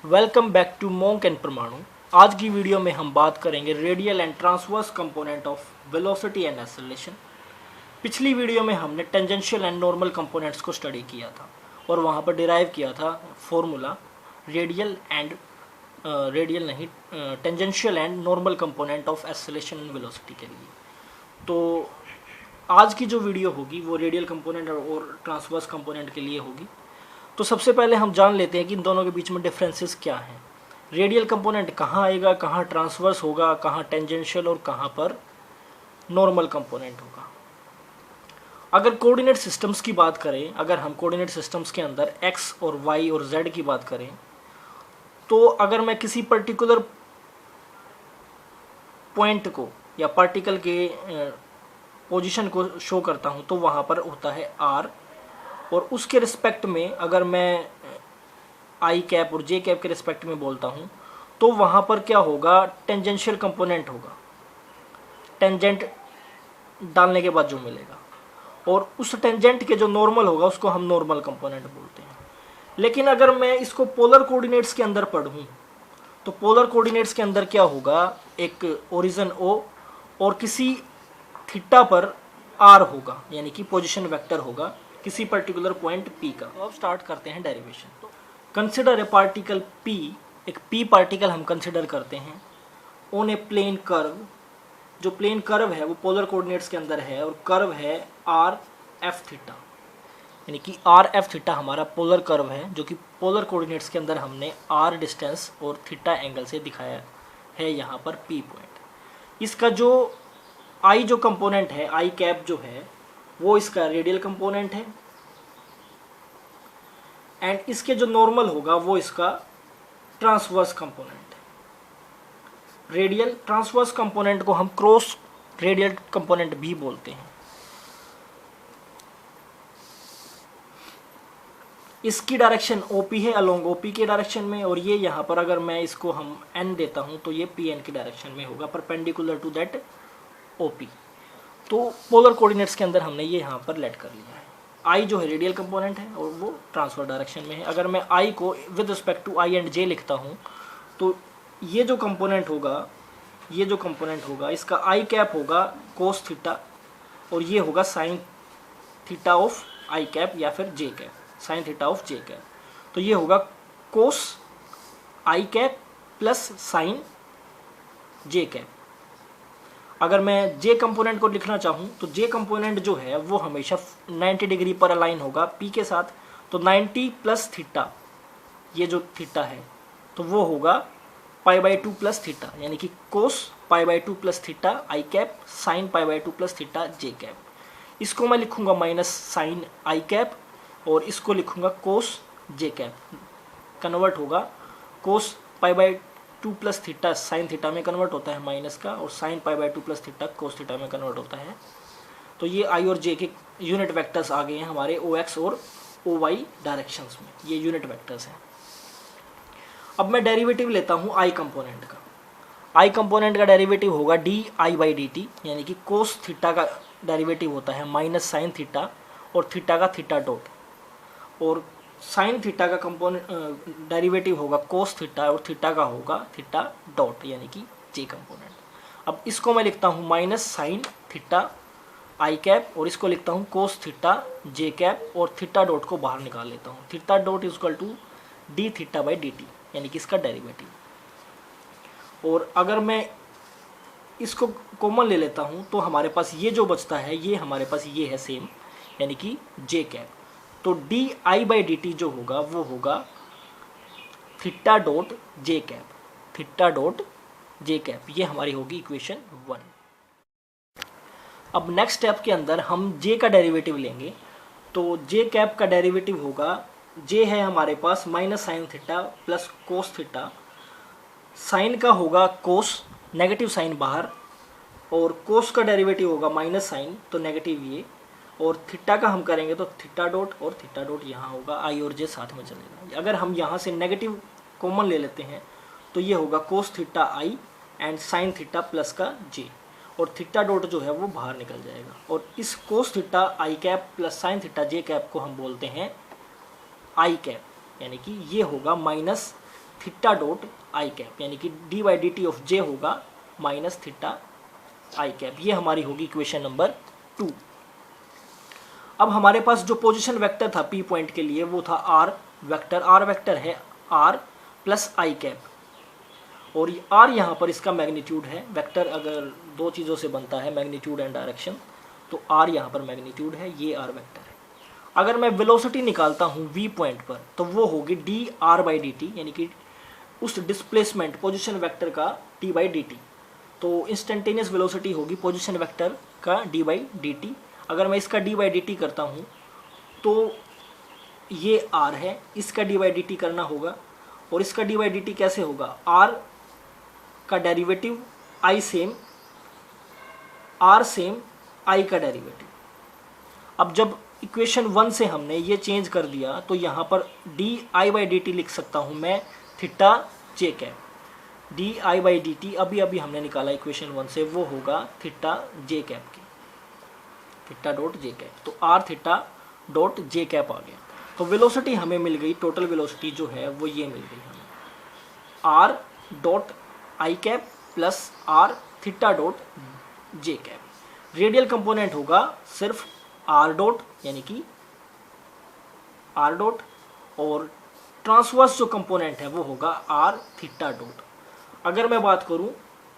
Welcome back to monk and Paramanu. आज की video में हम बात करेंगे radial and transverse component of velocity and acceleration. पिछली वीडियो में हमने टेंजेंशियल एंड नॉर्मल कंपोनेंट्स को स्टडी किया था और वहाँ पर डिराइव किया था formula tangential and normal component of acceleration and velocity के लिए। तो आज की जो वीडियो होगी वो रेडियल कंपोनेंट और ट्रांसवर्स कंपोनेंट के लिए होगी। तो सबसे पहले हम जान लेते हैं कि इन दोनों के बीच में डिफरेंसेस क्या हैं। रेडियल कंपोनेंट कहाँ आएगा, कहाँ ट्रांसवर्स होगा, कहाँ टेंजेंशियल और कहाँ पर नॉर्मल कंपोनेंट होगा। अगर कोऑर्डिनेट सिस्टम्स की बात करें, अगर हम कोऑर्डिनेट सिस्टम्स के अंदर एक्स और वाई और जेड की बात करें, तो अगर मैं किसी पर्टिकुलर पॉइंट को या पार्टिकल के पोजीशन को शो करता हूँ तो वहाँ पर होता है आर, और उसके रिस्पेक्ट में अगर मैं आई कैप और जे कैप के रिस्पेक्ट में बोलता हूँ तो वहाँ पर क्या होगा, टेंजेंशियल कंपोनेंट होगा, टेंजेंट डालने के बाद जो मिलेगा, और उस टेंजेंट के जो नॉर्मल होगा उसको हम नॉर्मल कंपोनेंट बोलते हैं। लेकिन अगर मैं इसको पोलर कोऑर्डिनेट्स के अंदर पढ़ूँ तो पोलर कोऑर्डिनेट्स के अंदर क्या होगा, एक ओरिजिन ओ और किसी थीटा पर आर होगा, यानी कि पोजीशन वेक्टर होगा किसी पर्टिकुलर पॉइंट P का। तो अब स्टार्ट करते हैं डेरिवेशन। तो कंसिडर ए पार्टिकल P, एक P पार्टिकल हम कंसिडर करते हैं ऑन ए प्लेन कर्व। जो प्लेन कर्व है वो पोलर कोऑर्डिनेट्स के अंदर है और कर्व है आर एफ थीटा, यानी कि आर एफ थीटा हमारा पोलर कर्व है जो कि पोलर कोऑर्डिनेट्स के अंदर हमने आर डिस्टेंस और थीटा एंगल से दिखाया है यहाँ पर P पॉइंट। इसका जो आई जो कंपोनेंट है, आई कैप जो है वो इसका रेडियल कंपोनेंट है, एंड इसके जो नॉर्मल होगा वो इसका ट्रांसवर्स कंपोनेंट है। रेडियल ट्रांसवर्स कंपोनेंट को हम क्रॉस रेडियल कंपोनेंट भी बोलते हैं। इसकी डायरेक्शन ओपी है, अलोंग ओपी के डायरेक्शन में, और ये यहाँ पर अगर मैं इसको हम एन देता हूँ तो ये पी एन की डायरेक्शन में होगा, परपेंडिकुलर टू दैट ओपी। तो पोलर कोऑर्डिनेट्स के अंदर हमने ये यहाँ पर लेट कर लिया है। आई जो है रेडियल कंपोनेंट है और वो ट्रांसफर डायरेक्शन में है। अगर मैं आई को with respect to i and j लिखता हूँ तो ये जो कंपोनेंट होगा इसका आई कैप होगा कोस थीटा और ये होगा sine theta of i cap या फिर j cap, sine theta of j cap. तो ये होगा cos i cap plus sine j cap. अगर मैं जे कंपोनेंट को लिखना चाहूँ तो जे कंपोनेंट जो है वो हमेशा 90 डिग्री पर अलाइन होगा पी के साथ। तो 90 प्लस थीटा, ये जो थीटा है तो वो होगा π/2 प्लस थीटा, यानी कि कोस π/2 plus theta i cap sine π/2 plus theta j cap. इसको मैं लिखूंगा माइनस साइन आई कैप और इसको लिखूंगा कोस जे कैप। कन्वर्ट होगा cos π/2 plus theta sine theta में कन्वर्ट होता है माइनस का, और sine π/2 plus theta cos theta में कन्वर्ट होता है। तो ये आई और जे के यूनिट वेक्टर्स आ गए हैं हमारे ओ एक्स और ओ वाई डायरेक्शंस में, ये यूनिट वेक्टर्स हैं। अब मैं डेरिवेटिव लेता हूँ आई कंपोनेंट का। आई कंपोनेंट का डेरिवेटिव होगा D i by d t, यानी कि कोस थीटा का डेरिवेटिव होता है माइनस साइन थीटा और थीटा का थीटा डॉट, और साइन थीटा का कंपोनेंट डेरिवेटिव होगा कोस थीटा और थीटा का होगा थीटा डॉट, यानी कि जे कंपोनेंट। अब इसको मैं लिखता हूँ minus sine theta i cap और इसको लिखता हूँ कोस थीटा जे कैप और थीटा डॉट को बाहर निकाल लेता हूँ। Theta dot is equal to d theta by d t, यानी कि इसका डेरिवेटिव। और अगर मैं इसको कॉमन ले लेता हूँ तो हमारे पास ये जो बचता है ये हमारे पास ये है सेम, यानी कि जे कैप। तो D i by d T जो होगा वो होगा theta dot j cap, theta dot j cap. ये हमारी होगी इक्वेशन 1। अब नेक्स्ट स्टेप के अंदर हम जे का डेरिवेटिव लेंगे। तो जे कैप का डेरिवेटिव होगा, जे है हमारे पास minus sine theta plus cos theta. Sine का होगा कोस, नेगेटिव साइन बाहर, और कोस का डेरिवेटिव होगा माइनस साइन तो नेगेटिव ये, और थीटा का हम करेंगे तो थीटा डॉट और थीटा डॉट यहाँ होगा, आई और जे साथ में चलेगा। अगर हम यहाँ से नेगेटिव कॉमन ले लेते हैं तो ये होगा cos theta I and sign theta plus का जे, और थीटा डॉट जो है वो बाहर निकल जाएगा। और इस cos theta i cap plus sine theta j cap को हम बोलते हैं आई कैप, यानी कि ये होगा minus theta dot i cap, यानी कि d by d t of j होगा माइनस थीटा आई कैप। ये हमारी होगी इक्वेशन नंबर 2। अब हमारे पास जो पोजीशन वेक्टर था पी पॉइंट के लिए वो था आर वेक्टर। आर वेक्टर है आर प्लस आई कैप, और आर यहाँ पर इसका मैग्नीट्यूड है। वेक्टर अगर दो चीज़ों से बनता है, मैग्नीट्यूड एंड डायरेक्शन, तो आर यहाँ पर मैग्नीट्यूड है, ये आर वेक्टर है। अगर मैं वेलोसिटी निकालता हूँ वी पॉइंट पर तो वो होगी D R by d t, यानी कि उस डिस्प्लेसमेंट पोजीशन वेक्टर का डी बाई डी टी। तो इंस्टेंटेनियस वेलोसिटी होगी पोजीशन वेक्टर का डी बाई डी टी। अगर मैं इसका डी बाई डी टी करता हूँ तो ये आर है, इसका डी बाई डी टी करना होगा, और इसका डी बाई डी टी कैसे होगा, आर का derivative i same, r same i का डेरिवेटिव। अब जब इक्वेशन 1 से हमने ये चेंज कर दिया तो यहाँ पर d i by d t लिख सकता हूँ मैं theta j cap. D i by d t अभी अभी हमने निकाला इक्वेशन 1 से, वो होगा थीटा जे कैप की, थीटा डॉट जे कैप। तो r theta dot j cap आ गया। तो वेलोसिटी हमें मिल गई, टोटल वेलोसिटी जो है वो ये मिल गई हमें, r dot i cap plus r theta dot j cap. Radial component होगा सिर्फ आर डॉट, यानी कि आर डॉट, और ट्रांसवर्स जो कंपोनेंट है वो होगा आर थीटा डॉट। अगर मैं बात करूं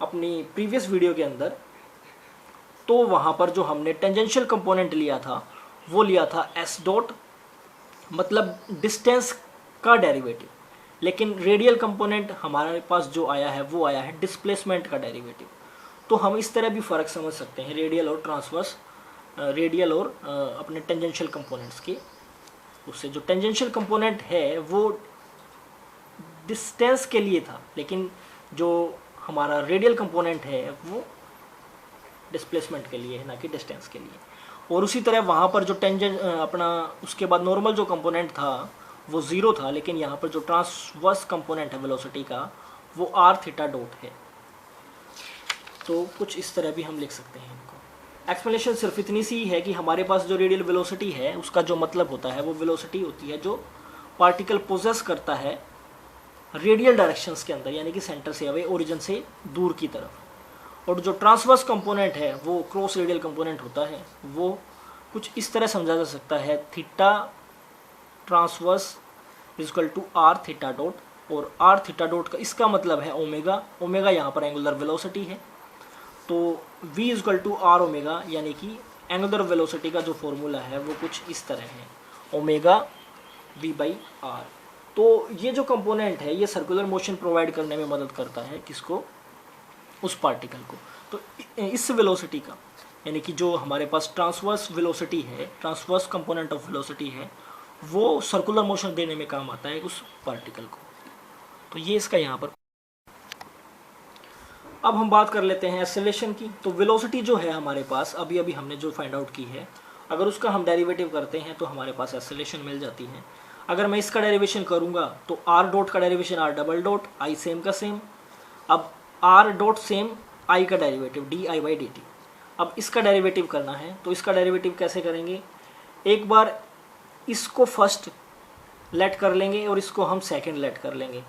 अपनी प्रीवियस वीडियो के अंदर, तो वहां पर जो हमने टेंजेंशियल कंपोनेंट लिया था वो लिया था एस डॉट, मतलब डिस्टेंस का डेरिवेटिव, लेकिन रेडियल कंपोनेंट हमारे पास जो आया है वो आया है डिस्प्लेसमेंट का डेरिवेटिव। तो हम इस तरह भी फ़र्क समझ सकते हैं रेडियल और ट्रांसवर्स, रेडियल और अपने टेंजेंशियल कंपोनेंट्स के। उससे जो टेंजेंशियल कंपोनेंट है वो डिस्टेंस के लिए था, लेकिन जो हमारा रेडियल कंपोनेंट है वो डिस्प्लेसमेंट के लिए है, ना कि डिस्टेंस के लिए। और उसी तरह वहाँ पर जो अपना उसके बाद नॉर्मल जो कंपोनेंट था वो ज़ीरो था, लेकिन यहाँ पर जो ट्रांसवर्स कंपोनेंट है वेलोसिटी का वो आर थीटा डॉट है। तो कुछ इस तरह भी हम लिख सकते हैं इनको। एक्सप्लेनेशन सिर्फ इतनी सी है कि हमारे पास जो रेडियल वेलोसिटी है उसका जो मतलब होता है वो वेलोसिटी होती है जो पार्टिकल पोजेस करता है रेडियल डायरेक्शंस के अंदर, यानी कि सेंटर से अवे, ओरिजिन से दूर की तरफ। और जो ट्रांसवर्स कंपोनेंट है वो क्रॉस रेडियल कंपोनेंट होता है। वो कुछ इस तरह समझा जा सकता है, theta transverse equal to r theta dot, और आर थीटा डॉट का इसका मतलब है ओमेगा। ओमेगा यहाँ पर एंगुलर वेलोसिटी है, तो v equal to r omega, यानी कि एंगुलर वेलोसिटी का जो फॉर्मूला है वो कुछ इस तरह है, ओमेगा v बाई आर। तो ये जो कंपोनेंट है ये सर्कुलर मोशन प्रोवाइड करने में मदद करता है, किसको, उस पार्टिकल को। तो इस वेलोसिटी का, यानी कि जो हमारे पास ट्रांसवर्स वेलोसिटी है, ट्रांसवर्स कंपोनेंट ऑफ वेलोसिटी है, वो सर्कुलर मोशन देने में काम आता है उस पार्टिकल को। तो ये इसका यहाँ पर। अब हम बात कर लेते हैं एक्सेलरेशन की। तो वेलोसिटी जो है हमारे पास अभी अभी हमने जो फाइंड आउट की है, अगर उसका हम डेरिवेटिव करते हैं तो हमारे पास एक्सेलरेशन मिल जाती है। अगर मैं इसका डेरिवेशन करूँगा तो आर डॉट का derivation r double dot, i same का सेम। अब आर डॉट सेम, आई का derivative d i by d t. अब इसका डेरिवेटिव करना है तो इसका डेरिवेटिव कैसे करेंगे, एक बार इसको फर्स्ट लेट कर लेंगे और इसको हम सेकंड लेट कर लेंगे,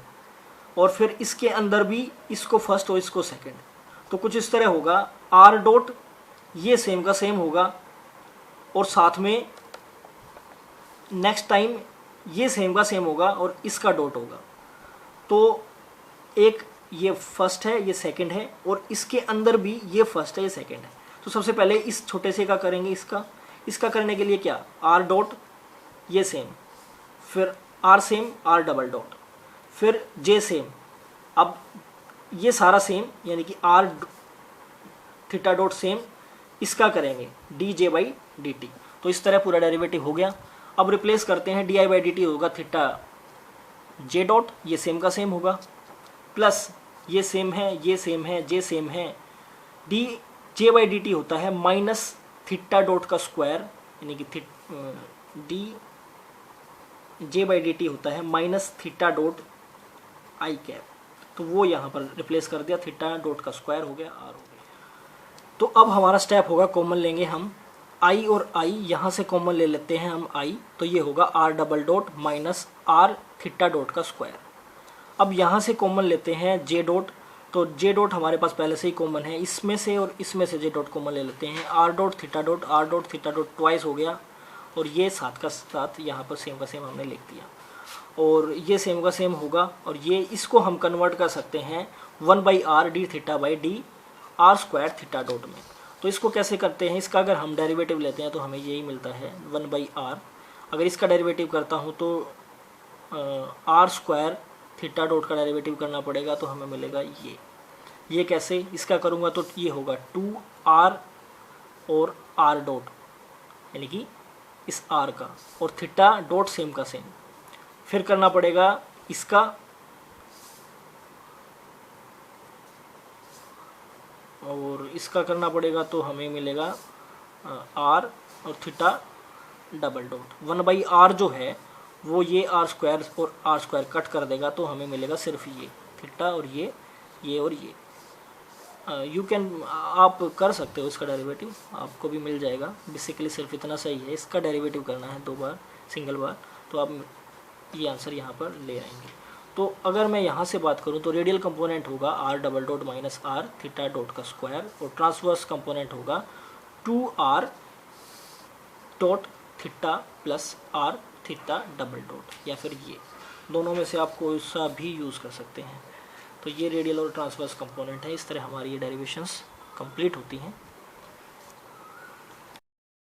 और फिर इसके अंदर भी इसको फर्स्ट और इसको सेकंड। तो कुछ इस तरह होगा, आर डॉट ये सेम का सेम होगा, और साथ में नेक्स्ट टाइम ये सेम का सेम होगा और इसका डॉट होगा। तो एक ये फर्स्ट है, ये सेकंड है, और इसके अंदर भी ये फर्स्ट है, ये सेकंड है। तो सबसे पहले इस छोटे से का करेंगे, इसका करने के लिए क्या, आर डॉट ये सेम, फिर r same r double dot, फिर जे सेम। अब ये सारा सेम, यानी कि आर थीटा डॉट सेम, इसका करेंगे D J by d T. तो इस तरह पूरा डेरिवेटिव हो गया। अब रिप्लेस करते हैं, D i by d T होगा थीटा जे डॉट, ये सेम का सेम होगा, प्लस ये सेम है, ये सेम है, जे सेम है, D J by d T होता है माइनस थीटा डॉट का स्क्वायर, यानी कि D J by d T होता है minus theta dot i cap. तो वो यहाँ पर रिप्लेस कर दिया, थीटा डॉट का स्क्वायर हो गया, आर हो गया। तो अब हमारा स्टेप होगा, कॉमन लेंगे हम आई और आई, यहाँ से कॉमन ले लेते हैं हम आई, तो ये होगा r double dot minus r theta dot का स्क्वायर। अब यहाँ से कॉमन लेते हैं जे डॉट, तो जे डॉट हमारे पास पहले से ही कॉमन है, इसमें से और इसमें से जे डॉट कॉमन ले लेते हैं। R dot theta dot twice हो गया, और ये साथ का साथ यहाँ पर सेम का सेम हमने लिख दिया, और ये सेम का सेम होगा। और ये इसको हम कन्वर्ट कर सकते हैं 1/r D theta by D R square theta dot में। तो इसको कैसे करते हैं, इसका अगर हम डेरिवेटिव लेते हैं तो हमें यही मिलता है 1/r। अगर इसका डेरिवेटिव करता हूँ तो आर स्क्वायर थीटा डॉट का डेरिवेटिव करना पड़ेगा, तो हमें मिलेगा ये कैसे, इसका करूँगा तो ये होगा 2r और r डॉट, यानी कि इस r का, और थीटा डॉट सेम का सेम। फिर करना पड़ेगा इसका, और इसका करना पड़ेगा तो हमें मिलेगा r और थीटा डबल डॉट। 1/r जो है वो ये r स्क्वायर और r स्क्वायर कट कर देगा, तो हमें मिलेगा सिर्फ ये थीटा और ये और ये। यू कैन, आप कर सकते हो इसका डेरिवेटिव, आपको भी मिल जाएगा। बेसिकली सिर्फ इतना सही है, इसका डेरिवेटिव करना है 2 बार सिंगल बार, तो आप ये आंसर यहाँ पर ले आएंगे। तो अगर मैं यहाँ से बात करूँ तो रेडियल कंपोनेंट होगा r double dot minus r theta dot का स्क्वायर, और ट्रांसवर्स कंपोनेंट होगा 2r dot theta plus r theta double dot, या फिर ये दोनों में से आप कोई सा भी यूज़ कर सकते हैं। तो ये रेडियल और ट्रांसवर्स कंपोनेंट है। इस तरह हमारी ये डेरिवेशंस कंप्लीट होती हैं।